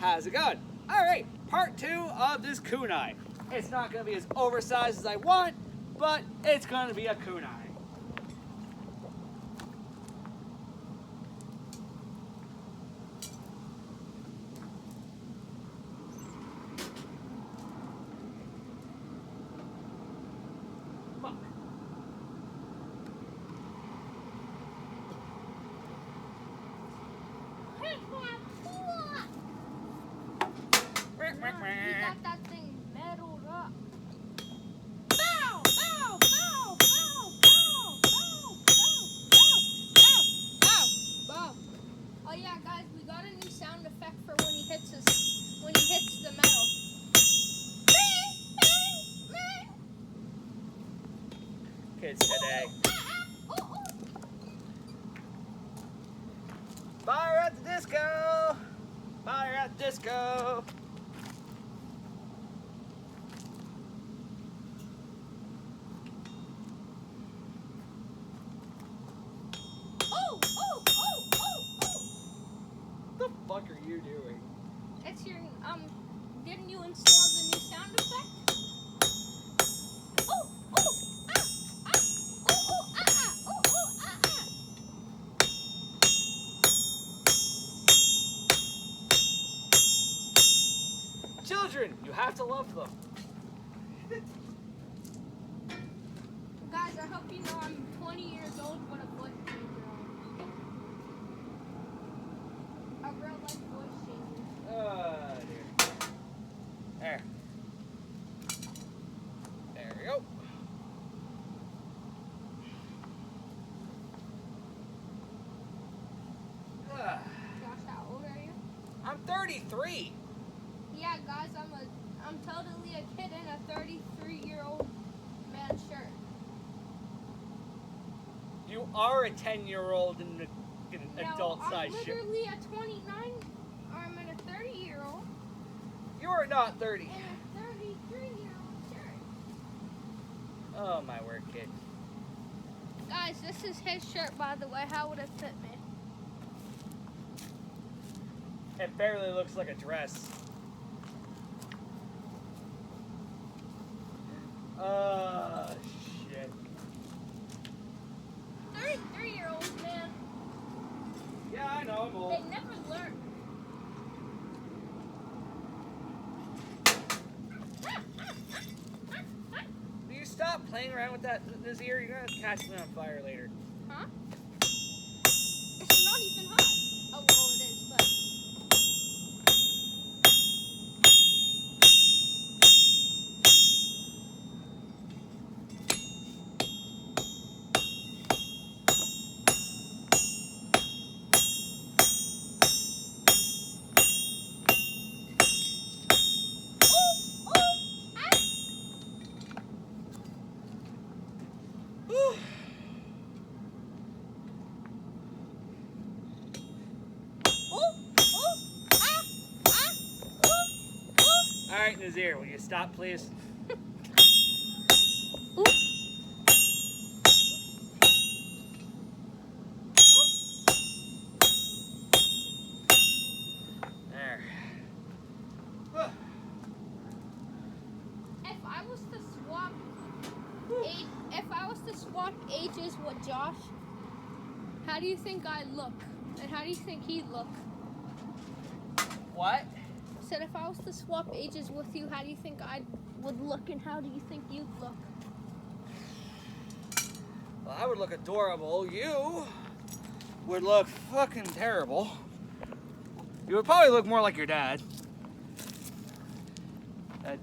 How's it going? Alright, part 2 of this kunai. It's not going to be as oversized as I want, but it's going to be a kunai. You got that thing metaled up. Bow, bow, bow, bow, bow, bow, bow, bow, bow, bow. Oh yeah, guys, we got a new sound effect for when he hits the metal. Kids today. Fire at the disco! Fire at the disco! What the fuck are you doing? It's your didn't you install the new sound effect? Children, you have to love them. Guys, I hope you know I'm 20 years old when a voice changer on. A real life voice changer. Dear. There. There we go. Josh, how old are you? I'm 33. Yeah, guys, I'm totally a kid in a 33-year-old man's shirt. You are a 10-year-old in an adult-sized I'm shirt. literally a 29, or I'm in a 30-year-old. You are not 30. In a 33-year-old shirt. Oh, my word, kid. Guys, this is his shirt, by the way. How would it fit me? It barely looks like a dress. Shit. 33-year-olds, man. Yeah, I know, I'm old. They never learn. Will you stop playing around with this ear? You're gonna catch me on fire later. Huh? It's not even hot. Oh, well, it is, but... Alright, Nazir, will you stop, please? There. If I was to swap ages with Josh, how do you think I'd look? And how do you think he'd look? What? I said if I was to swap ages with you, how do you think I would look and how do you think you'd look? Well, I would look adorable. You would look fucking terrible. You would probably look more like your dad.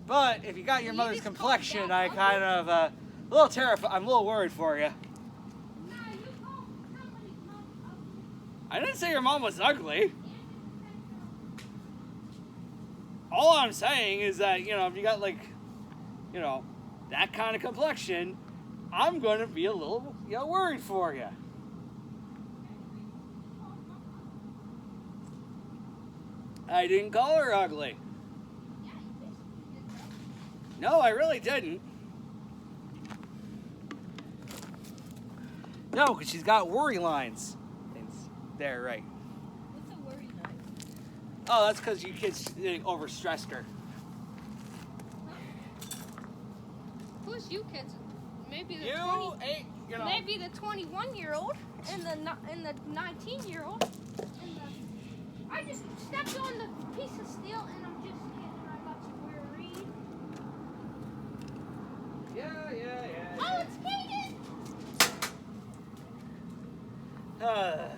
But if you got your mother's complexion, I kind of a little terrified. I'm a little worried for you. I didn't say your mom was ugly. All I'm saying is that, you know, if you got like, you know, that kind of complexion, I'm going to be a little, you know, worried for you. I didn't call her ugly. No, I really didn't. No, because she's got worry lines. There, right. What's a worry line? Oh, that's because you kids overstressed her. Who's you kids? Maybe the You 20, ain't, you know. maybe the 21-year-old and the 19-year-old. I just stepped on the piece of steel and I'm just kidding. I got worried. Yeah. Oh, it's Kaden!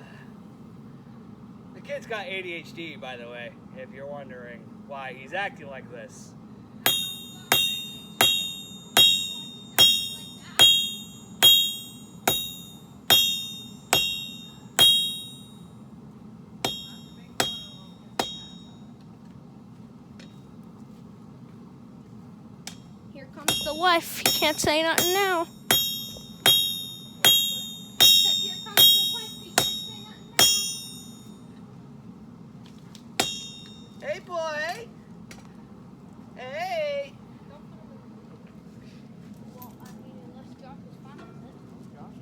The kid's got ADHD, by the way, if you're wondering why he's acting like this. Here comes the wife. You can't say nothing now. Here comes the wife. You can't say nothing now. Hey, boy. Hey. Well, I mean, unless Josh is fine with it. Josh,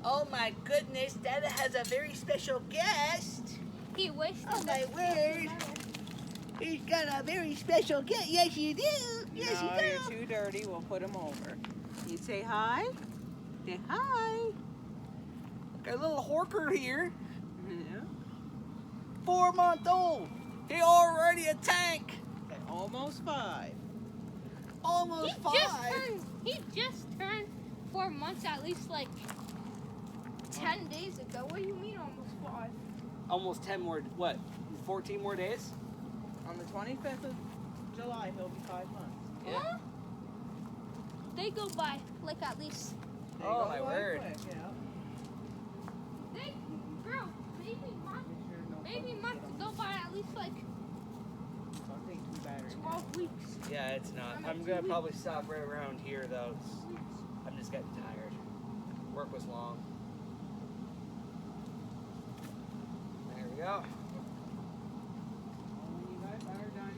Oh my goodness, Dada has a very special guest. he wasted Oh my word. He's got a very special guest. Yes, you do. Yes, No, you do. you're too dirty. We'll put him over. You say hi? Say hi. Got a little Horker here, Yeah. 4-month-old. He already a tank. Say almost 5. Almost He 5. He just turned 4 months, at least like 10 days ago. What do you mean almost 5? Almost 10 more, what, 14 more days? On the 25th of July, he'll be 5 months. Yeah. Huh? They go by like at least. They Oh, go my by word. quick, yeah. Bro, baby months go by at least like Don't take 2 batteries. 12 weeks. Yeah, it's not. I'm I'm at gonna 2 probably stop right around here though. I'm just getting tired. Work was long. There we go. When you guys are done,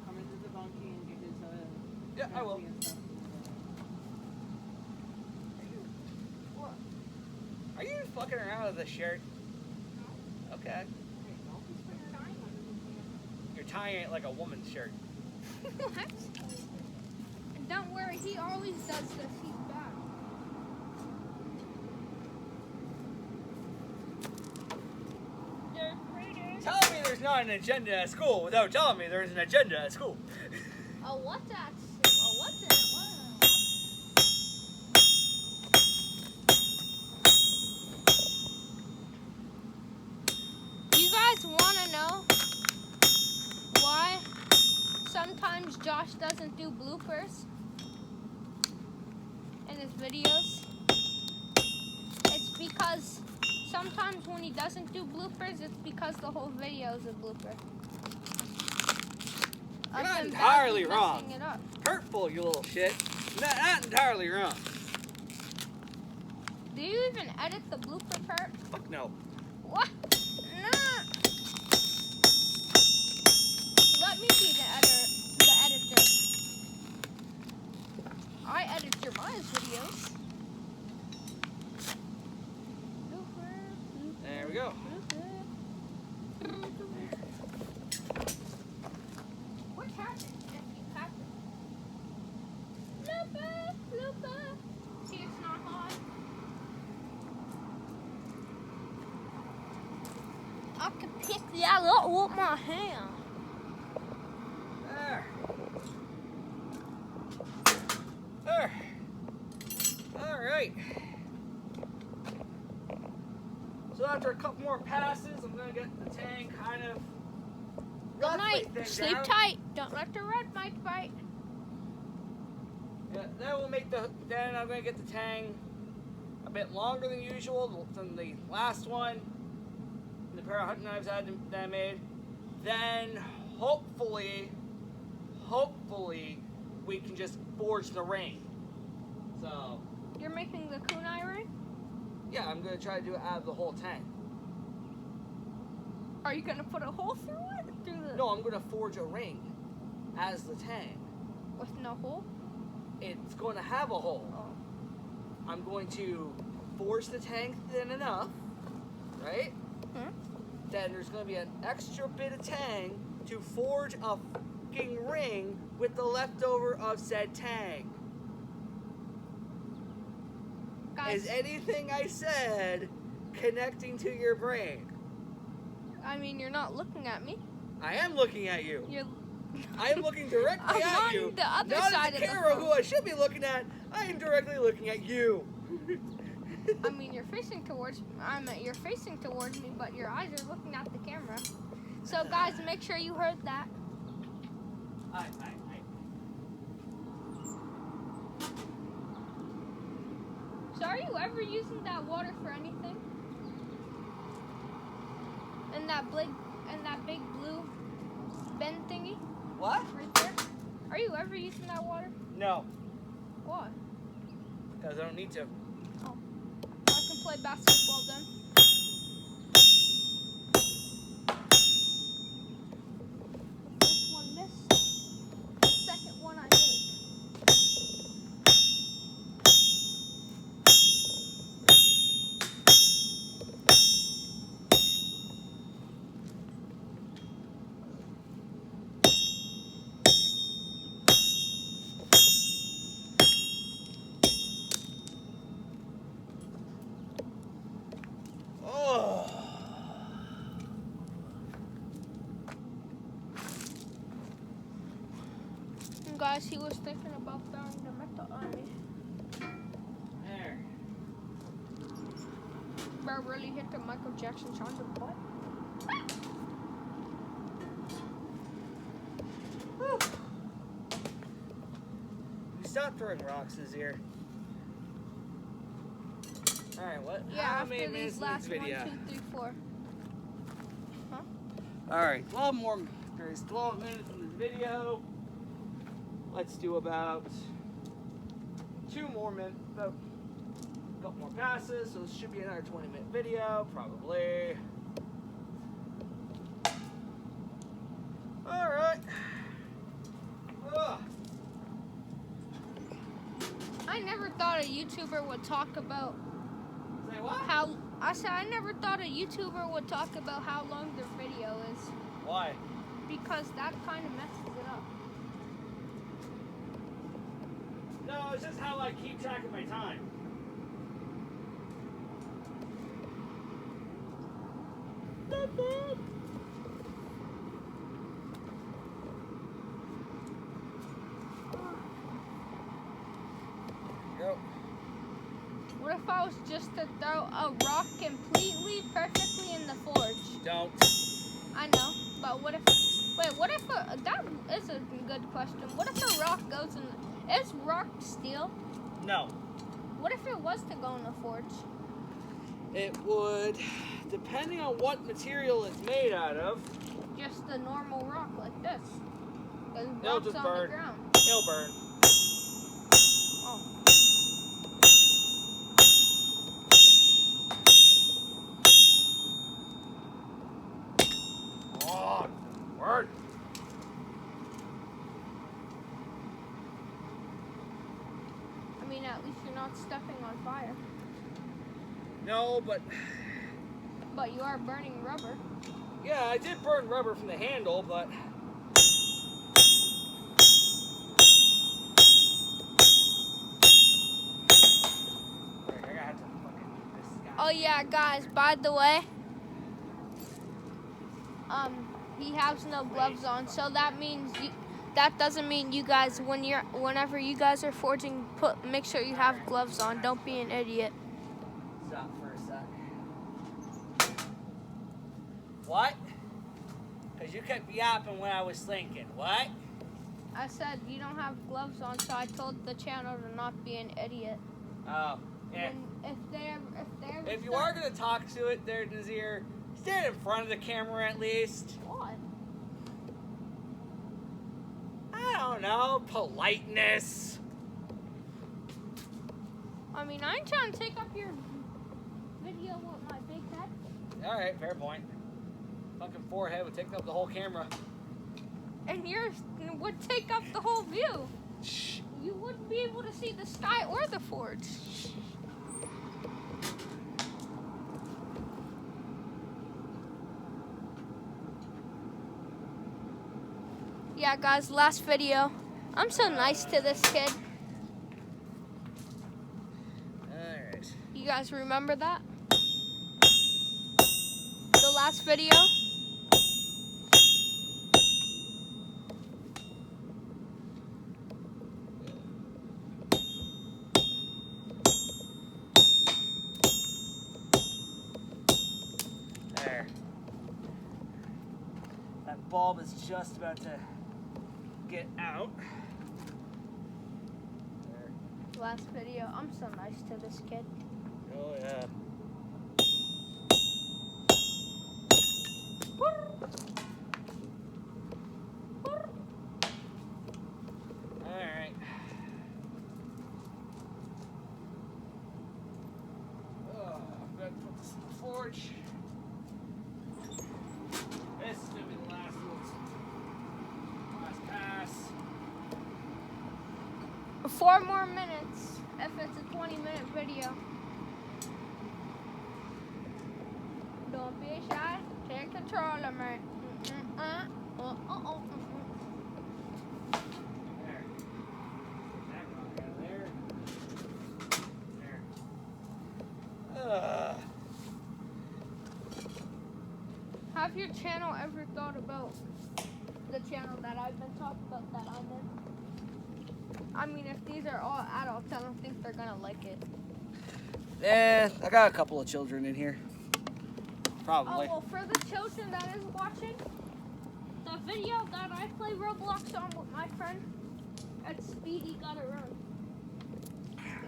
come into the bunkie and get his Yeah, I will. fancy and stuff. What? Are you fucking around with this shirt? Okay. Hey, don't be spending time on it. Your tie ain't like a woman's shirt. What? And don't worry, he always does this. He's bad. Tell me there's not an agenda at school without telling me there's an agenda at school. Oh, what's that? Oh, what's that? You guys want to know why sometimes Josh doesn't do bloopers in his videos? It's because sometimes when he doesn't do bloopers, it's because the whole video is a blooper. You're Of not him entirely badly wrong. messing it up. Hurtful, you little shit. Not entirely wrong. Do you even edit the blooper part? Fuck no. What? Nah. Let me be the editor. I edit your Maya's videos. There we go. What's happening if you have it? Blooper. See, it's not hot. I can pick that up with my hand. There. All right. So after a couple more passes, I'm gonna get the tang kind of. Good night. thinned Sleep down. tight. Don't let the red mic bite. Yeah, then we'll make the. Then I'm gonna get the tang a bit longer than usual than the last one. The pair of hunting knives that I made. Then hopefully, we can just forge the ring. So You're making the kunai ring? yeah, I'm gonna try to do it out of the whole tang. Are you gonna put a hole through it? Through the No, I'm gonna forge a ring as the tang. with no hole? it's going to have a hole. Oh. I'm going to force the tank thin enough, right? Then there's going to be an extra bit of tang to forge a fucking ring with the leftover of said tang. Guys, Is anything I said connecting to your brain? I mean, you're not looking at me. I am looking at you. You're. I am looking directly I'm at on you. the other Not side at of the the camera, phone. who I should be looking at. I am directly looking at you. I mean, you're facing towards. You're facing towards me, but your eyes are looking at the camera. So, guys, make sure you heard that. So, are you ever using that water for anything? And that big blue bin thingy What? right there. Are you ever using that water? No, Why? because I don't need to. I can play basketball then. First one missed. Second one I make. Oh. And guys, he was thinking about throwing the metal on me. There. Bro really hit the Michael Jackson on the butt. Whew. Stop throwing rocks this year. Alright, what? Yeah, How after many minutes these in last this 1, video? 2, 3, 4. Alright, 12 more. There's 12 minutes in this video. Let's do about 2 more minutes. About a couple more passes, so this should be another 20-minute video, probably. Alright. I never thought a YouTuber would talk about Say what? how. I said I never thought a YouTuber would talk about how long their video is, Why? because that kind of messes it up. No, it's just how I keep track of my time. Go. What if I was just to throw a rock completely perfectly in the forge? Don't. I know, but what if? Wait, what if that is a good question. What if a rock goes in? Is rock steel? No. What if it was to go in the forge? It would, depending on what material it's made out of, Just a normal rock like this. There's it'll rocks just on burn. the ground. It'll burn. Oh. Oh, word. I mean, at least you're not stepping on fire. No, but But you are burning rubber. yeah, I did burn rubber from the handle, but I gotta have to fucking move this guy. Oh yeah, guys. By the way, he has no gloves on, so that means that doesn't mean you guys whenever you guys are forging, make sure you have gloves on. Don't be an idiot. Stop for a sec. What? Because you kept yapping when I was thinking. What? I said you don't have gloves on, so I told the channel to not be an idiot. Oh, yeah. And if they ever If you are going to talk to it there, Nazir, stand in front of the camera at least. what? I don't know, politeness. I mean, I ain't trying to take up your video with my big head. Alright, fair point. Fucking forehead would take up the whole camera. And yours would take up the whole view. Shh. you wouldn't be able to see the sky or the forge. Yeah, guys, last video. I'm so nice to this kid. Alright. You guys remember that? The last video? There. That bulb is just about to get out. There. Last video. I'm so nice to this kid. Oh yeah. Alright. Oh, I'm gonna put this in the forge. This is gonna be the last pass. 4 more minutes if it's a 20-minute video. Don't be shy. Take control of me. There. That rock out of there. There. Have your channel ever thought about the channel that I've been talking about that I'm in? I mean, if these are all adults, I don't think they're gonna like it. I got a couple of children in here. Probably. Oh, well, for the children that is watching, the video that I play Roblox on with my friend, it's Speedy Gotta Run.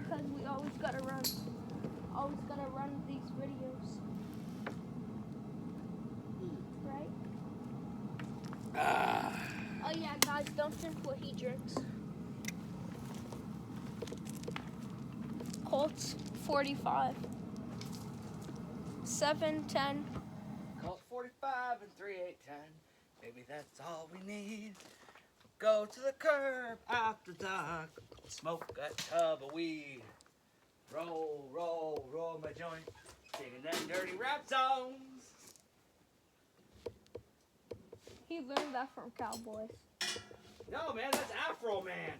Because we always gotta run. Always gotta run these videos. Right? Oh yeah, guys, don't drink what he drinks. Colts 45. 7-10. Colt 45 and 3810. Maybe that's all we need. Go to the curb after dark. Smoke a tub of weed. Roll, roll, roll my joint. Singing them dirty rap songs. He learned that from Cowboys. No, man, that's Afro Man.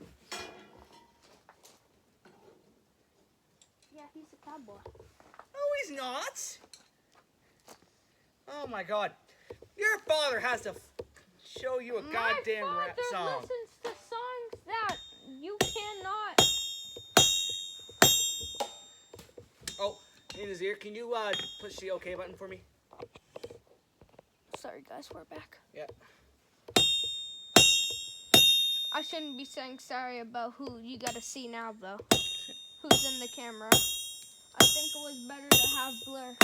Yeah, he's a cowboy. No, he's not. Oh my God. Your father has to show you a goddamn rap song. My father listens to songs that you cannot. Oh, in his ear, can you push the OK button for me? Sorry, guys, we're back. Yep. I shouldn't be saying sorry about who you gotta see now, though. Who's in the camera? I think it was better to have blur.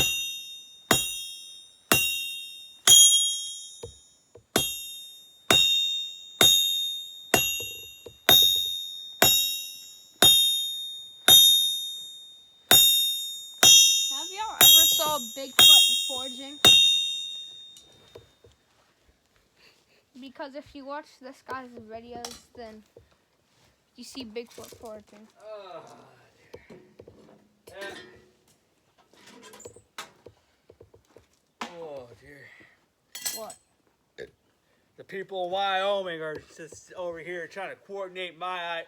Have y'all ever saw Bigfoot forging? Because if you watch this guy's videos, then you see Bigfoot forging. Oh, dear. Oh, dear. What? The people of Wyoming are just over here trying to coordinate my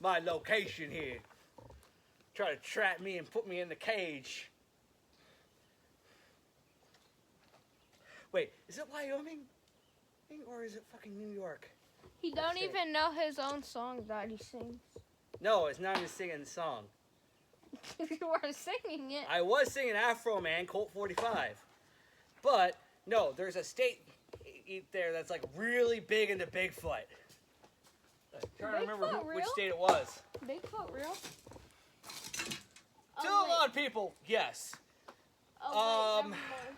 location here. Try to trap me and put me in the cage. Wait, is it Wyoming? Or is it fucking New York? He don't even know his own song that he sings. No, it's not even singing the song. You were singing it. I was singing Afro Man, Colt 45. But, no, there's a state there that's like really big into Bigfoot. I'm trying to remember which state it was. Bigfoot real? To a lot of people, yes. Oh, wait, never mind.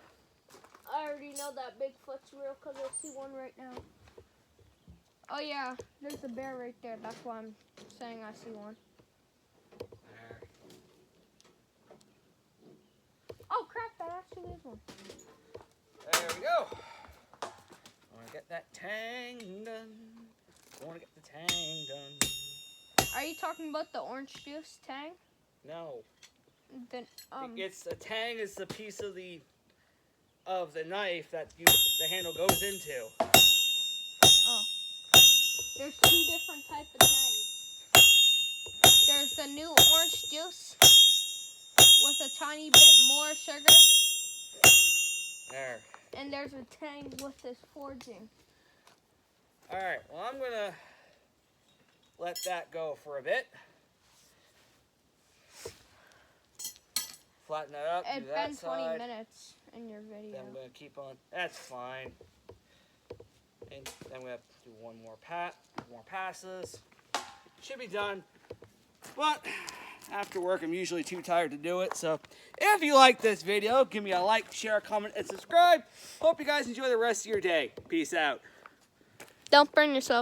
I already know that Bigfoot's real because I see one right now. Oh yeah, there's a bear right there. That's why I'm saying I see one. There. Oh crap, that actually is one. There we go. I want to get that tang done. I want to get the tang done. Are you talking about the orange juice tang? No. The It's a tang is the piece of the knife that the handle goes into. Oh. There's 2 different types of tangs. There's the new orange juice with a tiny bit more sugar. There. And there's a tang with this forging. Alright, well I'm gonna let that go for a bit. Flatten that up. It's do that been 20 side. minutes in your video. Then I'm gonna keep on. That's fine. And then we have to do one more passes. Should be done. But after work, I'm usually too tired to do it. So if you like this video, give me a like, share, comment, and subscribe. Hope you guys enjoy the rest of your day. Peace out. Don't burn yourself.